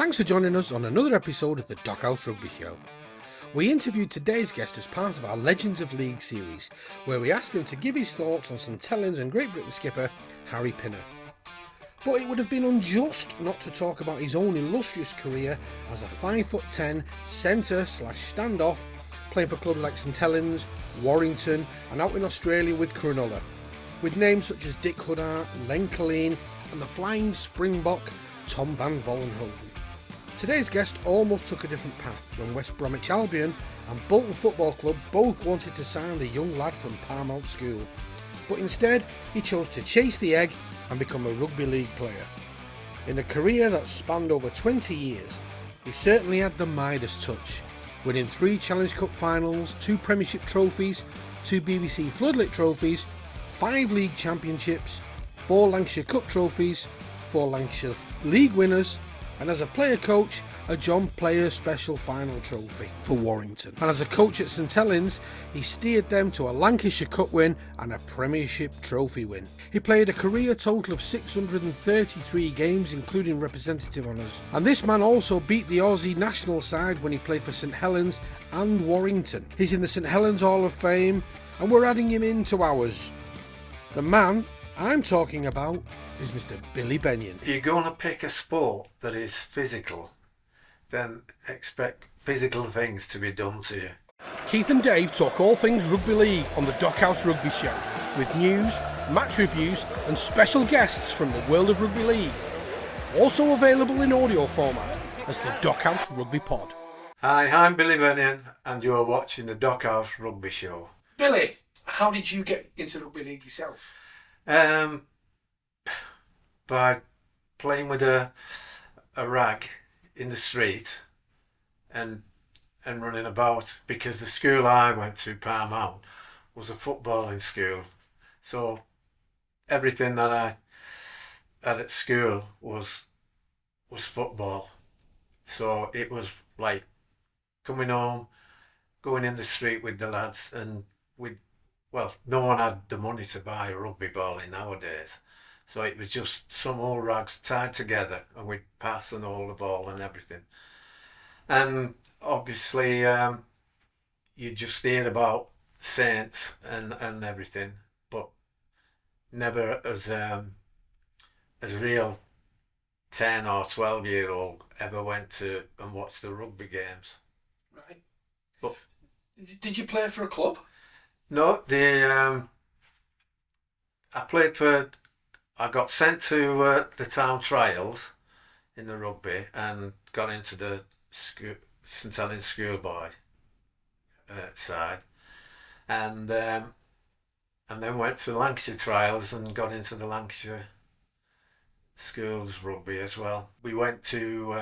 Thanks for joining us on another episode of the Dockhouse Rugby Show. We interviewed today's guest as part of our Legends of League series, where we asked him to give his thoughts on St Helens and Great Britain skipper Harry Pinner. But it would have been unjust not to talk about his own illustrious career as a 5'10" centre/standoff, playing for clubs like St Helens, Warrington and out in Australia with Cronulla, with names such as Dick Huddart, Len Colleen and the Flying Springbok Tom Van Vollenhoven. Today's guest almost took a different path when West Bromwich Albion and Bolton Football Club both wanted to sign the young lad from Paramount School, but instead he chose to chase the egg and become a rugby league player. In a career that spanned over 20 years, he certainly had the Midas touch, winning 3 Challenge Cup finals, 2 Premiership trophies, 2 BBC Floodlit trophies, 5 league championships, 4 Lancashire Cup trophies, 4 Lancashire League winners, and as a player coach, a John Player Special Final trophy for Warrington. And as a coach at St Helens, he steered them to a Lancashire Cup win and a Premiership trophy win. He played a career total of 633 games, including representative honours. And this man also beat the Aussie national side when he played for St Helens and Warrington. He's in the St Helens Hall of Fame, and we're adding him into ours. The man I'm talking about is Mr. Billy Benyon. If you're going to pick a sport that is physical, then expect physical things to be done to you. Keith and Dave talk all things rugby league on the Dockhouse Rugby Show, with news, match reviews and special guests from the world of rugby league. Also available in audio format as the Dockhouse Rugby Pod. Hi, I'm Billy Benyon and you're watching the Dockhouse Rugby Show. Billy, how did you get into rugby league yourself? By playing with a rag in the street and running about, because the school I went to, Paramount, was a footballing school. So everything that I had at school was football. So it was like coming home, going in the street with the lads, and no one had the money to buy a rugby ball in nowadays. So it was just some old rags tied together and we'd pass and hold the ball and everything. And obviously you just hear about saints and everything, but never as a real 10 or 12-year-old ever went to and watched the rugby games. Right. But did you play for a club? No, I got sent to the town trials in the rugby and got into the St Helens schoolboy side, and then went to the Lancashire trials and got into the Lancashire schools rugby as well. We went to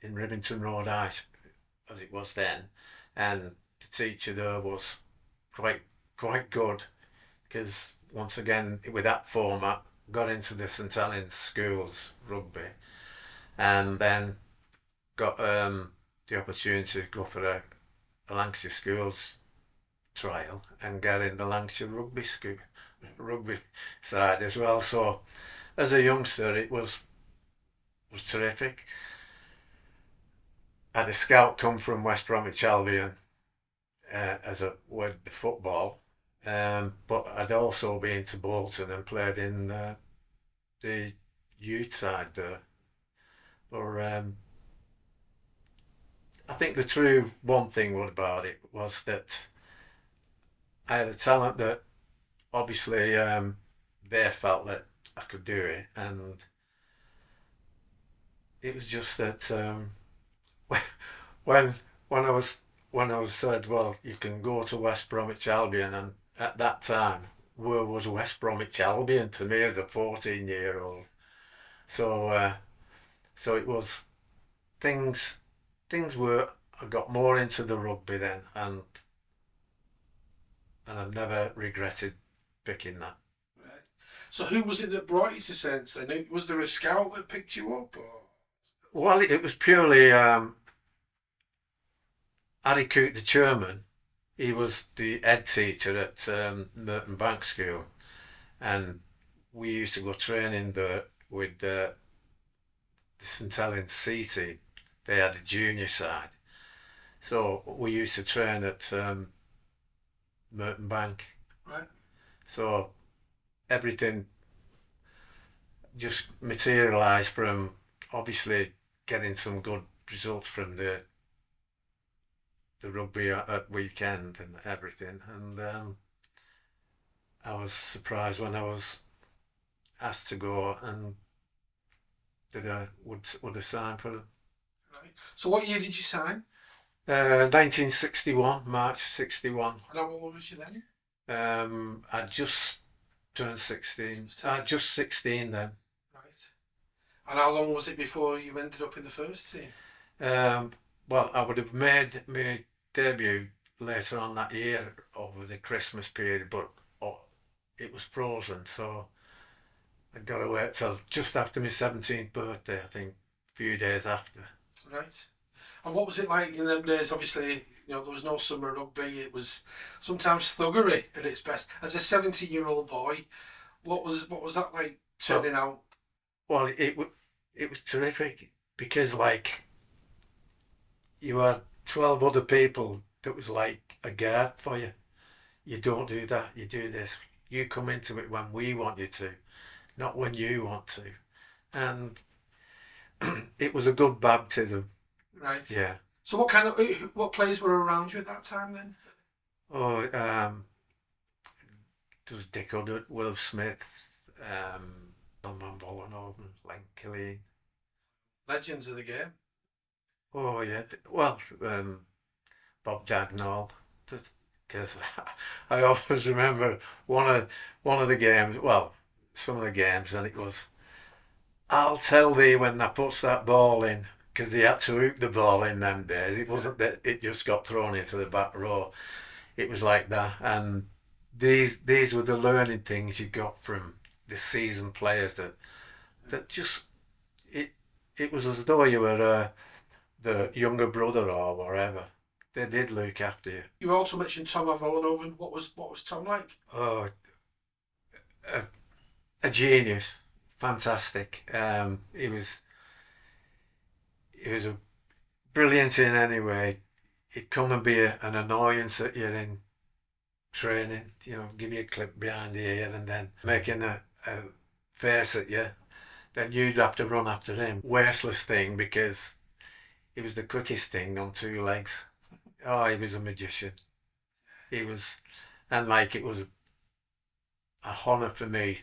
in Rivington Road High, as it was then, and the teacher there was quite good, because once again with that format got into the St Helens schools rugby, and then got the opportunity to go for a Lancashire schools trial and get in the Lancashire rugby side as well. So as a youngster it was terrific. I had a scout come from West Bromwich Albion with the football, but I'd also been to Bolton and played in the youth side there. But I think the true one thing about it was that I had a talent that obviously they felt that I could do it, and it was just that when I was said, well, you can go to West Bromwich Albion, and at that time, where was West Bromwich Albion to me as a 14-year-old? So it was things were. I got more into the rugby then, and I've never regretted picking that. Right. So who was it that brought you to Saints then? Was there a scout that picked you up? Or? Well, it was purely Harry Coote, the chairman. He was the head teacher at Merton Bank School, and we used to go training there with the St Helens C team, they had a junior side. So we used to train at Merton Bank. Right. So everything just materialised from obviously getting some good results from the rugby at weekend and everything. And I was surprised when I was asked to go and that I would have signed for them. Right. So what year did you sign? 1961, March 61. And how old was you then? I just turned 16. Just Just 16 then. Right. And how long was it before you ended up in the first team? Well, I would have made my debut later on that year over the Christmas period, but it was frozen, so I got to wait till just after my 17th birthday, I think, a few days after. Right. And what was it like in them days? Obviously, there was no summer rugby. It was sometimes thuggery at its best. As a 17-year-old boy, what was that like turning out? Well, it was terrific because like you had 12 other people that was like a guard for you. You don't do that. You do this. You come into it when we want you to, not when you want to. And it was a good baptism. Right. Yeah. So what players were around you at that time then? Oh, there was Dick Uddard, Will Smith, Tommy Van Vollenhoven, Leigh. Legends of the game. Oh yeah. Well, Bob Dagnall, because I always remember one of the games. Well, some of the games, and it was, "I'll tell thee when they puts that ball in," because they had to hoop the ball in them days. It wasn't that it just got thrown into the back row. It was like that, and these were the learning things you got from the seasoned players that just it was as though you were the younger brother or whatever. They did look after you. You also mentioned Tom Van Vollenhoven. What was Tom like? Oh, a genius, fantastic. He was a brilliant in any way. He'd come and be an annoyance at you in training, give you a clip behind the ear and then making a face at you. Then you'd have to run after him. Wasteless thing because he was the quickest thing on two legs. Oh, he was a magician. He was, and like it was a honour for me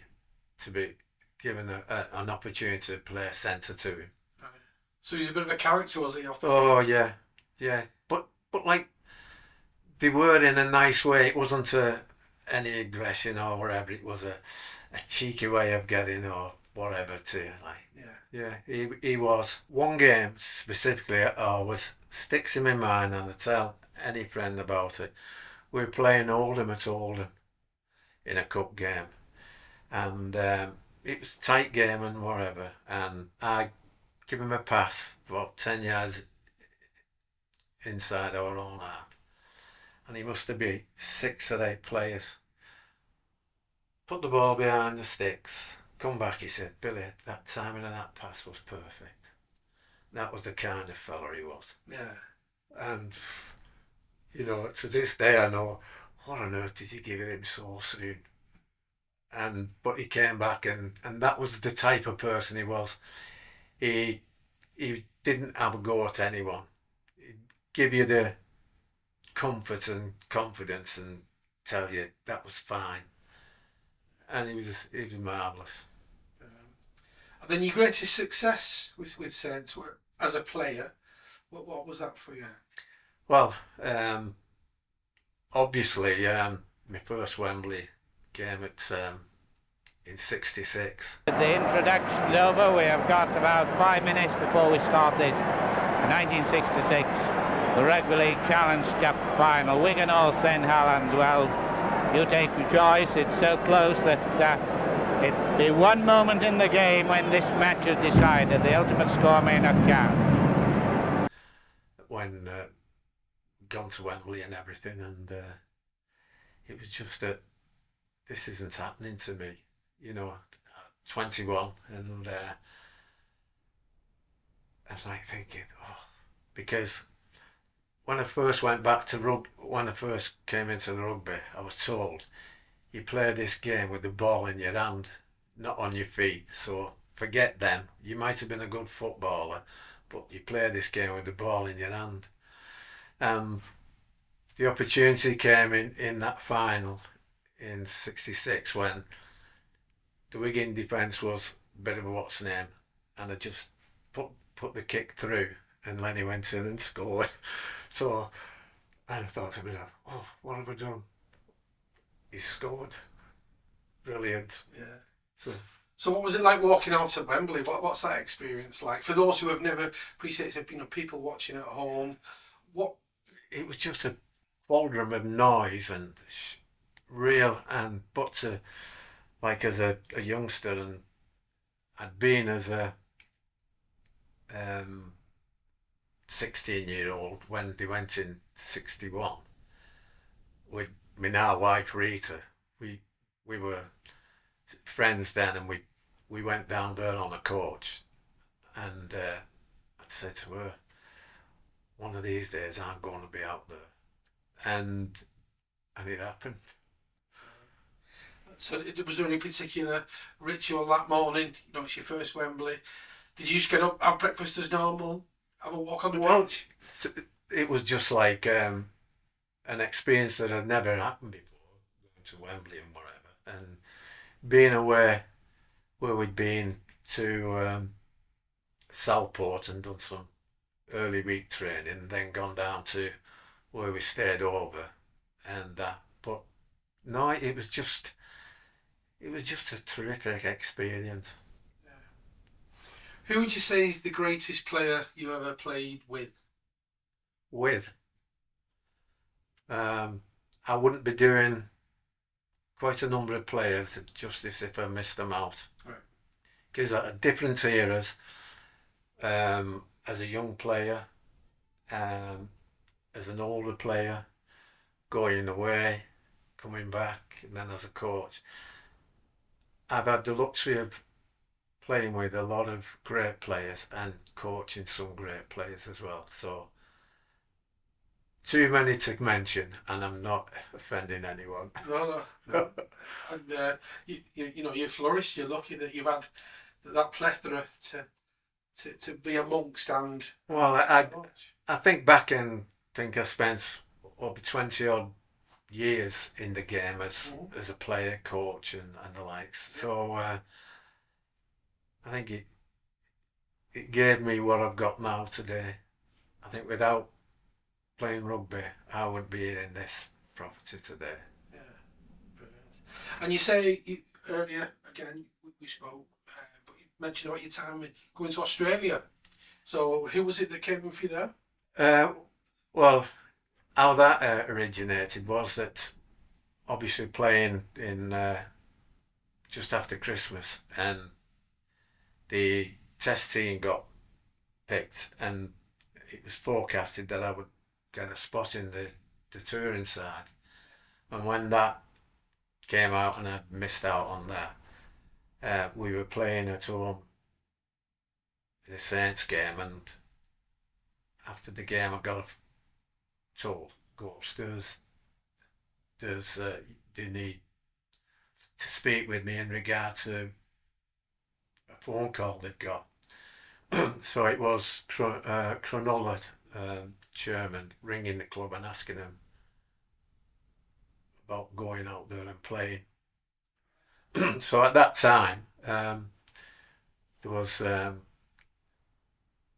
to be given an opportunity to play centre to him. Right. So he's a bit of a character, was he? Off the Oh field? yeah. But like they were in a nice way. It wasn't any aggression or whatever. It was a cheeky way of getting or whatever to you. Like yeah, he was. One game specifically always sticks in my mind, and I tell any friend about it. We were playing Oldham at Oldham in a cup game, and it was a tight game and whatever. And I give him a pass about 10 yards inside our own half, and he must have been 6 or 8 players. Put the ball behind the sticks. Come back, he said, "Billy, that timing of that pass was perfect." That was the kind of fella he was. Yeah. And, to this day I know, what on earth did you give it him so soon? But he came back and that was the type of person he was. He didn't have a go at anyone. He'd give you the comfort and confidence and tell you that was fine. And he was marvellous. And then your greatest success with Saints as a player, what was that for you? Well, obviously, my first Wembley game in '66. The introduction's over. We have got about 5 minutes before we start this. 1966, the Rugby League Challenge Cup final. Wigan or St Helens. Well, you take your choice. It's so close that it'll be one moment in the game when this match is decided. The ultimate score may not count. When gone to Wembley and everything, and it was just that this isn't happening to me. 21, and was like thinking, oh, because when I first went back to when I first came into the rugby, I was told you play this game with the ball in your hand, not on your feet. So forget them. You might have been a good footballer, but you play this game with the ball in your hand. The opportunity came in that final in '66 when the Wigan defence was a bit of a what's name, and I just put the kick through, and Lenny went in and scored. So and I thought to myself, oh, what have I done? He scored. Brilliant. Yeah. So what was it like walking out at Wembley? What's that experience like? For those who have never appreciated, people watching at home, it was just a cauldron of noise and real, but to, like as a youngster, and I'd been as a 16-year-old when they went in '61 with my now wife Rita. We were friends then, and we went down there on a coach, and I'd said to her, one of these days I'm going to be out there, and it happened. So was there any particular ritual that morning? It's your first Wembley. Did you just get up, have breakfast as normal, have a walk on the pitch? It was just like an experience that had never happened before, going to Wembley and whatever, and being aware where we'd been to Southport and done some early week training, and then gone down to where we stayed over, and but no, it was just a terrific experience. Yeah. Who would you say is the greatest player you ever played with? I wouldn't be doing quite a number of players justice if I missed them out. Right. Because at different eras, as a young player, as an older player, going away, coming back, and then as a coach, I've had the luxury of playing with a lot of great players and coaching some great players as well. So too many to mention, and I'm not offending anyone. No. And you flourished. You're lucky that you've had that plethora to be amongst. And well, I think back and think I spent over 20 odd years in the game as a player, coach, and the likes. Yeah. So I think it gave me what I've got now today. I think without playing rugby, I wouldn't be in this property today. Yeah, brilliant. And you say earlier, again, we spoke, but you mentioned about your time going to Australia. So who was it that came with you there? Well, how that originated was that obviously playing in just after Christmas, and the test team got picked, and it was forecasted that I would get a spot in the touring side, and when that came out and I missed out on that, we were playing at home in the Saints game, and after the game I got told, go upstairs, they need to speak with me in regard to a phone call they've got. So it was Cronulla chairman ringing the club and asking them about going out there and playing. So at that time, there was a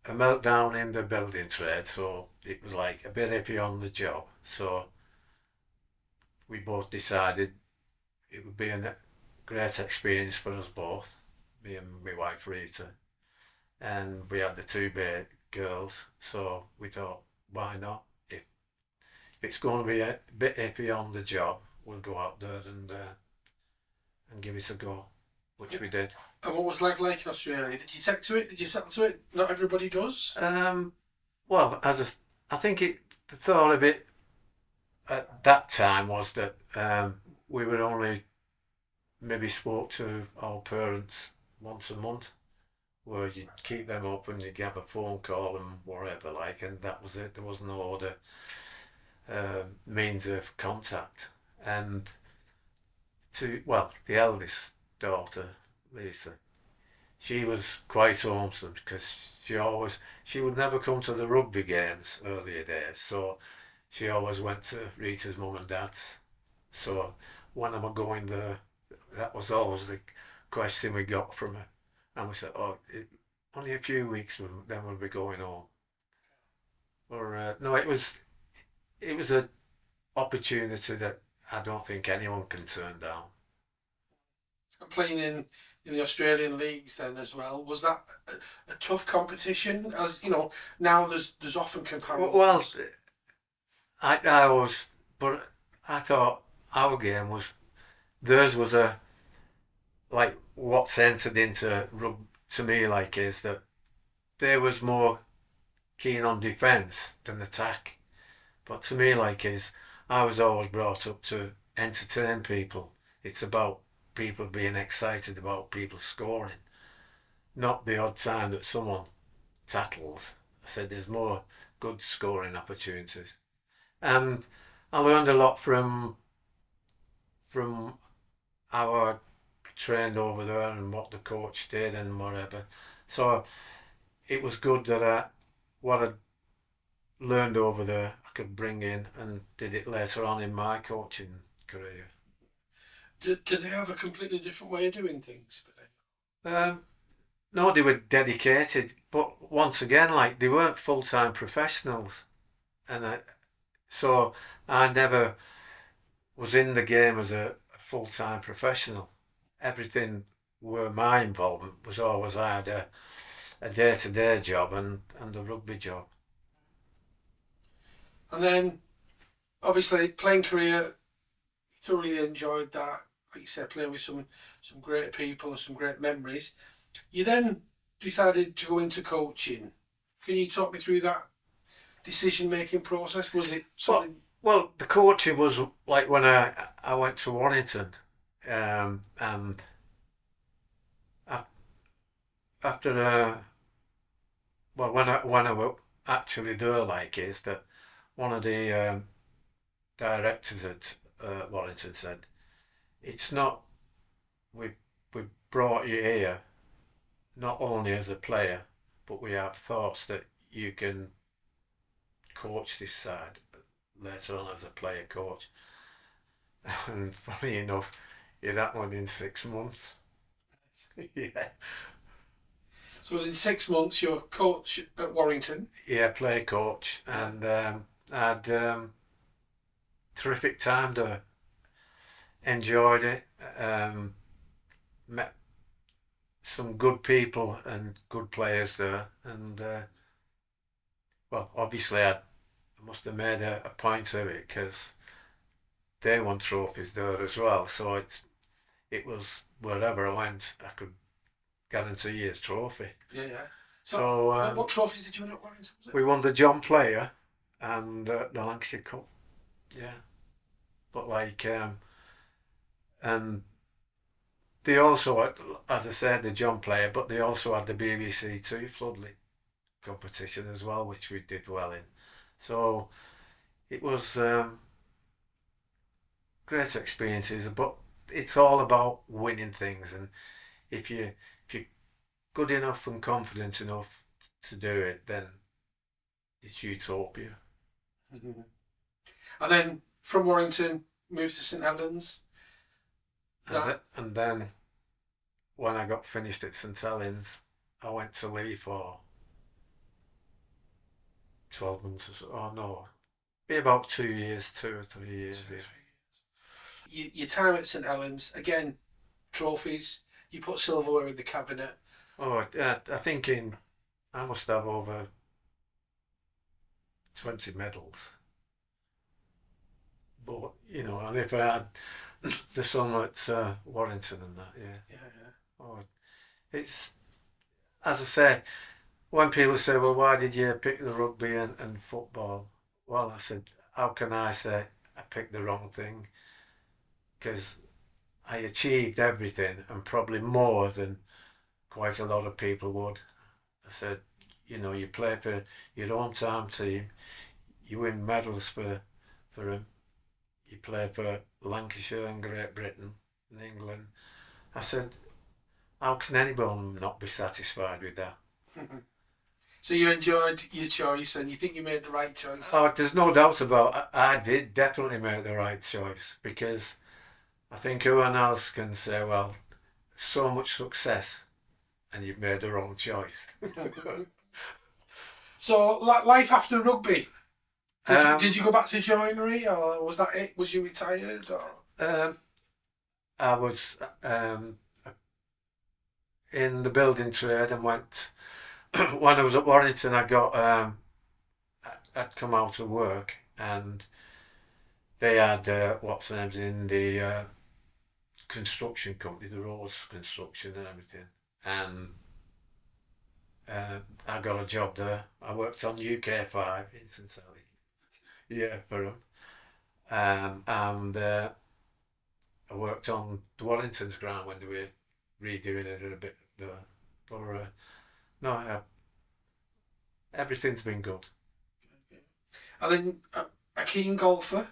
meltdown in the building trade, so it was like a bit iffy on the job. So we both decided it would be a great experience for us both, me and my wife Rita, and we had the two girls, so we thought, why not? If it's going to be a bit iffy on the job, we'll go out there and give it a go, which we did. And what was life like in Australia? Did you take to it? Did you settle to it? Not everybody does. Well, I think the thought of it at that time was that we were only maybe spoke to our parents once a month, where you'd keep them up and you'd have a phone call and whatever, like, and that was it. There was no other means of contact. And the eldest daughter, Lisa, she was quite homesick because she would never come to the rugby games earlier days, so she always went to Rita's mum and dad's. So when am I going there? That was always the question we got from her. And we said, only a few weeks, then we'll be going home. Or no, it was an opportunity that I don't think anyone can turn down. And playing in the Australian leagues then as well, was that a tough competition? As you know, now there's often comparisons. Well, I was, but I thought our game theirs was like what's entered into rugby to me, like, is that they was more keen on defence than attack. But to me, like, I was always brought up to entertain people. It's about people being excited about people scoring, not the odd time that someone tattles. I said there's more good scoring opportunities. And I learned a lot from our trained over there and what the coach did and whatever. So it was good that what I'd learned over there I could bring in and did it later on in my coaching career. Did they have a completely different way of doing things? No, they were dedicated, but once again, like, they weren't full-time professionals, and so I never was in the game as a full-time professional. Everything where my involvement was always I had a day-to-day job and a rugby job. And then, obviously, playing career, thoroughly enjoyed that. Like you said, playing with some great people and some great memories. You then decided to go into coaching. Can you talk me through that decision-making process? Was it something? Well, the coaching was like when I went to Warrington, and after when I were actually there, like, is that one of the directors at Warrington said, it's not, we brought you here not only as a player, but we have thoughts that you can coach this side later on as a player coach. And funny enough, that one in 6 months. Yeah. So within 6 months, you're coach at Warrington. Yeah, player coach, and I had terrific time there. Enjoyed it. Met some good people and good players there, and well, obviously I must have made a point of it because they won trophies there as well. So it was wherever I went, I could guarantee you a trophy. Yeah. So what trophies did you win at Warrington? Was it? We won the John Player and the Lancashire Cup. Yeah, but like and they also had, as I said, the John Player, but they also had the BBC Two Floodlit competition as well, which we did well in. So it was great experiences, but it's all about winning things, and if you're good enough and confident enough to do it, then it's utopia. Mm-hmm. And then from Warrington, moved to St Helens. And then when I got finished at St Helens, I went to Leigh for 12 months or so. Oh no, be about 2 years, 2 or 3 years. 2 or 3 years. Your time at St Helens, again, trophies. You put silverware in the cabinet. Oh, I think I must have over 20 medals. But, and if I had the son at Warrington and that, yeah. Oh, it's, as I say, when people say, well, why did you pick the rugby and football? Well, I said, how can I say I picked the wrong thing? Because I achieved everything and probably more than quite a lot of people would. I said, you know, you play for your hometown team, you win medals for them, you play for Lancashire and Great Britain and England. I said, how can anyone not be satisfied with that? So you enjoyed your choice and you think you made the right choice? Oh, there's no doubt about it. I did definitely make the right choice, because I think who else can say, well, so much success and you've made the wrong choice. So, life after rugby. Did you go back to joinery, or was that it? Was you retired? Or? I was in the building trade and went, when I was at Warrington, I got, I'd come out of work and they had, what's the names in the construction company, the roads construction and everything. And I got a job there. I worked on UK5 in St Helens. Yeah, for them. And I worked on the Warrington's ground when they were redoing it a bit there. But no, everything's been good. And then a keen golfer.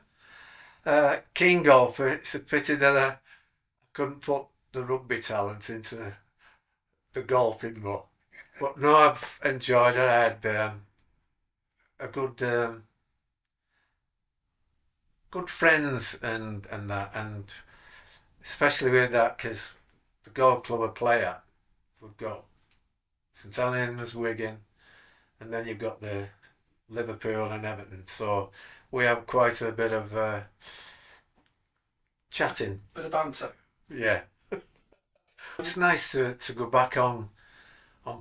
Keen golfer. It's a pity that I couldn't put the rugby talent into the golfing more. But no, I've enjoyed it. I had a good friends and that, and especially with that, because the golf club are player, we've got St Helens, Wigan, and then you've got the Liverpool and Everton. So we have quite a bit of chatting. Bit of banter. Yeah. It's nice to go back on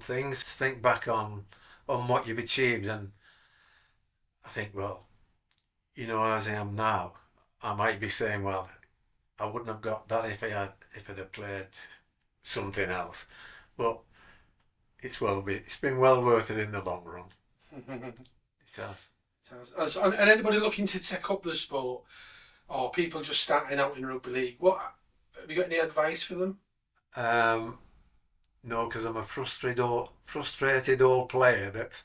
things, to think back on what you've achieved, and I think, well, you know, as I am now, I might be saying, well, I wouldn't have got that if I'd have played something else. But it's been well worth it in the long run. It has. And anybody looking to take up the sport, or people just starting out in rugby league, what have you got any advice for them? No, because I'm a frustrated old player that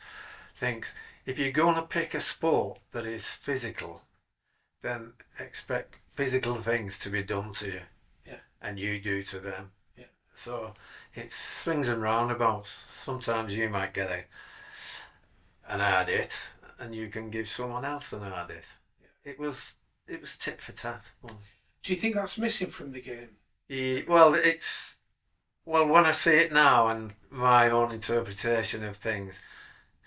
thinks if you're going to pick a sport that is physical, then expect physical things to be done to you. Yeah. And you do to them. Yeah. So it's swings and roundabouts. Sometimes you might get an hard hit, and you can give someone else an hard hit. Yeah. It was tit for tat. Do you think that's missing from the game? Well, when I see it now and my own interpretation of things,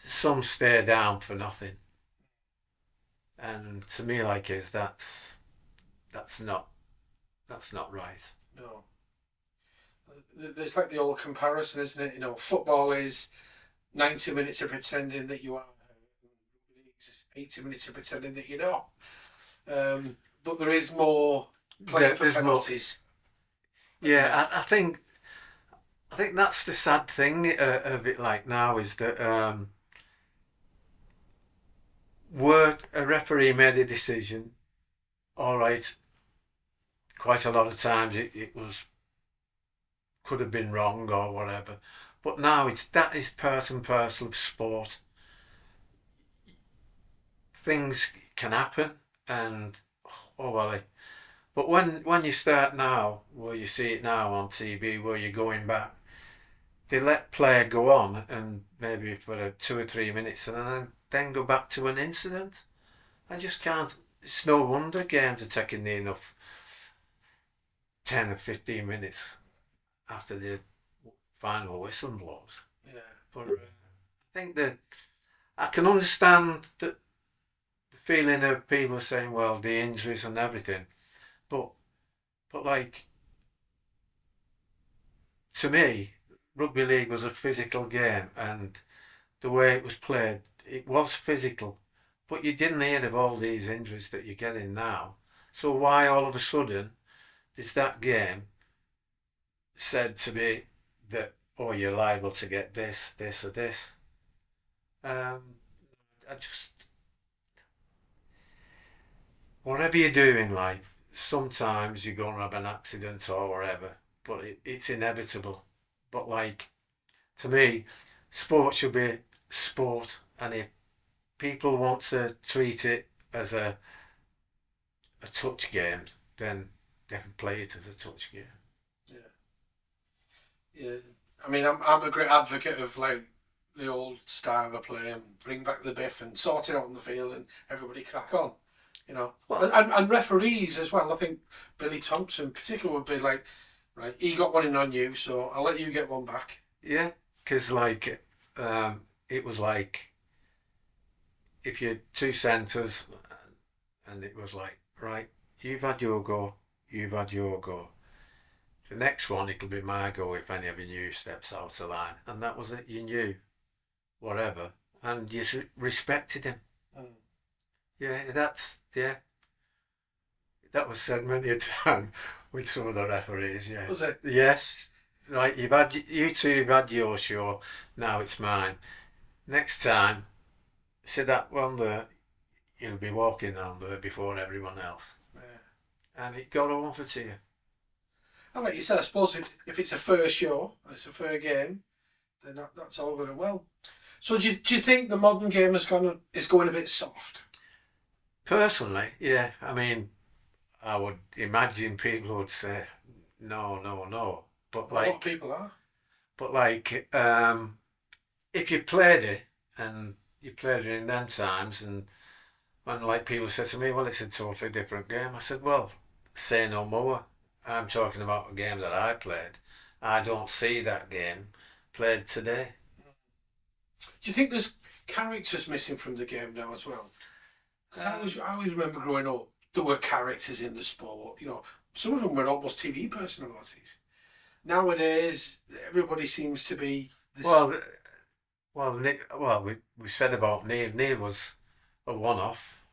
some stay down for nothing, and to me, like, that's not right. No. There's like the old comparison, isn't it? You know, football is 90 minutes of pretending that you are. 80 minutes of pretending that you're not. But there is more playing for penalties. Yeah, I think that's the sad thing of it. Like now is that a referee made a decision. All right, quite a lot of times it could have been wrong or whatever, but now that is part and parcel of sport. Things can happen, and but when you start now, where you see it now on TV, where you're going back, they let player go on and maybe for 2 or 3 minutes, and then go back to an incident. I just can't. It's no wonder games are taking enough 10 or 15 minutes after the final whistle blows. Yeah. But I think that I can understand the feeling of people saying, well, the injuries and everything, but like, to me, rugby league was a physical game, and the way it was played, it was physical, but you didn't hear of all these injuries that you're getting now. So why all of a sudden is that game said to be that, oh, you're liable to get this or this? Whatever you do in life, sometimes you're going to have an accident or whatever, but it's inevitable. But like, to me, sport should be sport, and if people want to treat it as a touch game, then they can play it as a touch game. Yeah. I mean, I'm a great advocate of like the old style of play and bring back the biff and sort it out on the field and everybody crack on, you know. Well, And referees as well. I think Billy Thompson in particular would be like, right, he got one in on you, so I'll let you get one back. yeah, because like it was like if you had two centres, and it was like, right, you've had your go, you've had your go. The next one, it'll be my go if any of you steps out of line. And that was it. You knew, whatever. And you respected him. Yeah, that was said many a time with some of the referees, yeah. Was it? Yes. Right, you two have had your show, now it's mine. Next time, see that one there, you'll be walking down there before everyone else. Yeah. And it got over to you. And like you said, I suppose if it's a fair show, it's a fair game, then that's all good and well. So do you think the modern game is going a bit soft? Personally, yeah. I mean, I would imagine people would say, no. But A lot like, of people are. if you played it and you played it in them times, and when like people said to me, well, it's a totally different game. I said, well, say no more. I'm talking about a game that I played. I don't see that game played today. Do you think there's characters missing from the game now as well? Because I always remember growing up, there were characters in the sport. You know, some of them were almost TV personalities. Nowadays, everybody seems to be. This... We said about Neil. Neil was a one-off.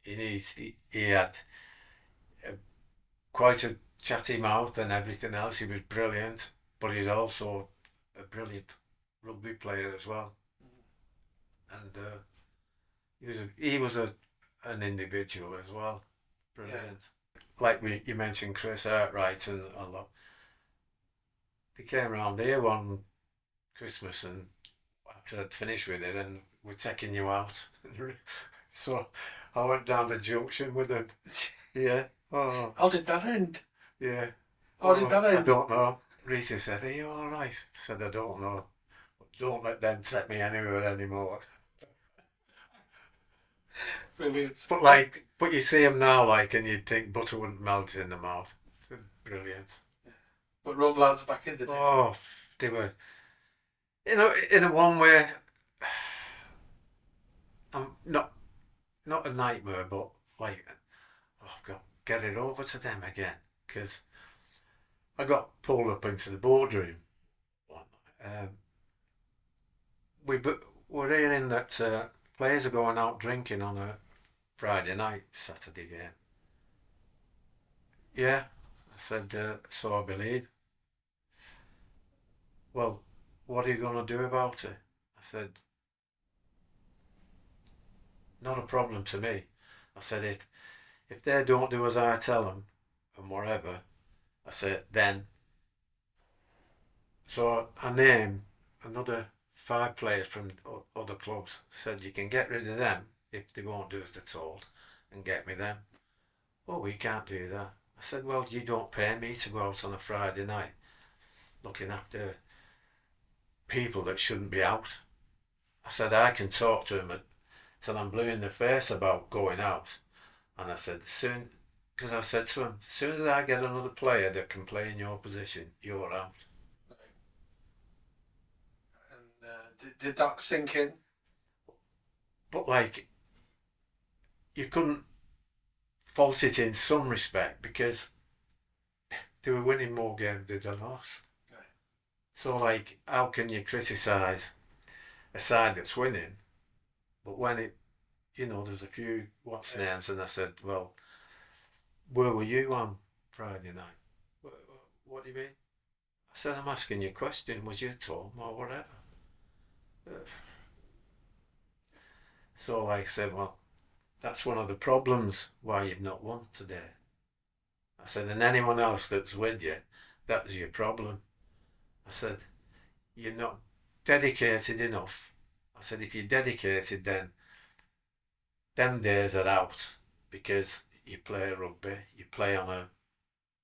He had quite a chatty mouth and everything else. He was brilliant, but he's also a brilliant rugby player as well. And he was an individual as well. Brilliant. Yeah. Like you mentioned Chris Arkwright and a lot. They came around here one Christmas, and after I'd finished with it, and we're taking you out. So I went down the junction with them. Yeah. Oh. How did that end? Yeah. How did that end? I don't know. Rita said, "Are you all right?" I said, "I don't know. Don't let them take me anywhere anymore." Brilliant. But you see them now, and you'd think butter wouldn't melt in the mouth. Brilliant. Yeah. But rum lads back in the day. Oh, they were, in a one way. I'm not a nightmare, but I've got to get it over to them again, because I got pulled up into the boardroom. We're hearing that players are going out drinking on a Friday night, Saturday game. Yeah, I said, so I believe. Well, what are you going to do about it? I said, not a problem to me. I said, if they don't do as I tell them and whatever, I said, then. So I named another 5 players from other clubs. Said, you can get rid of them if they won't do as they're told, and get me them. Oh, we can't do that. I said, well, you don't pay me to go out on a Friday night looking after people that shouldn't be out. I said, I can talk to them till I'm blue in the face about going out. And I said, because I said to him, as soon as I get another player that can play in your position, you're out. Right. And did that sink in? But you couldn't fault it in some respect, because they were winning more games than us. Right. So how can you criticise a side that's winning, but when there's a few names, and I said, well, where were you on Friday night? What do you mean? I said, I'm asking you a question. Was you at home or whatever? So I said, well, that's one of the problems why you've not won today. I said, and anyone else that's with you, that's your problem. I said, you're not dedicated enough. I said, if you're dedicated, then them days are out, because you play rugby, you play on a,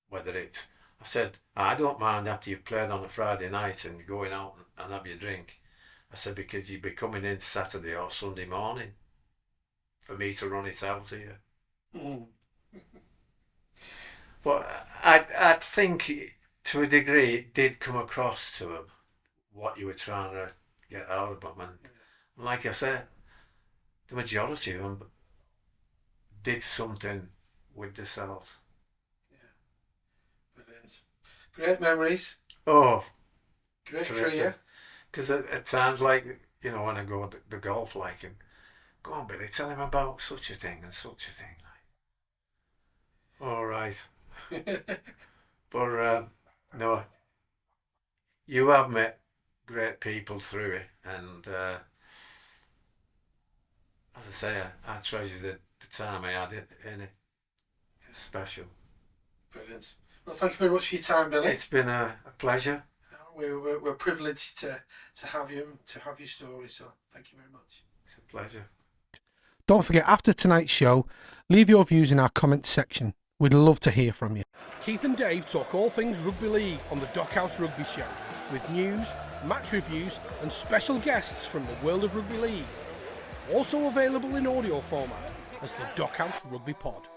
whether it's, I said, I don't mind after you've played on a Friday night and going out and have your drink. I said, because you'd be coming in Saturday or Sunday morning for me to run it out here. Mm. But I think to a degree it did come across to them what you were trying to get out of them. And like I said, the majority of them did something with themselves. Yeah, brilliant. Great memories. Oh, Great terrific. Career. Because at times, like, you know, when I go the golf, like, and go on, Billy, tell him about such a thing and such a thing. Like, all right. But no, you have met great people through it, and as I say, I treasure the time I had in it. It's special. Brilliant. Well, thank you very much for your time, Billy. It's been a pleasure. We're privileged to have you, to have your story, so thank you very much. It's a pleasure. Don't forget, after tonight's show, leave your views in our comments section. We'd love to hear from you. Keith and Dave talk all things rugby league on the Dockhouse Rugby Show, with news, match reviews and special guests from the world of rugby league. Also available in audio format as the Dockhouse Rugby Pod.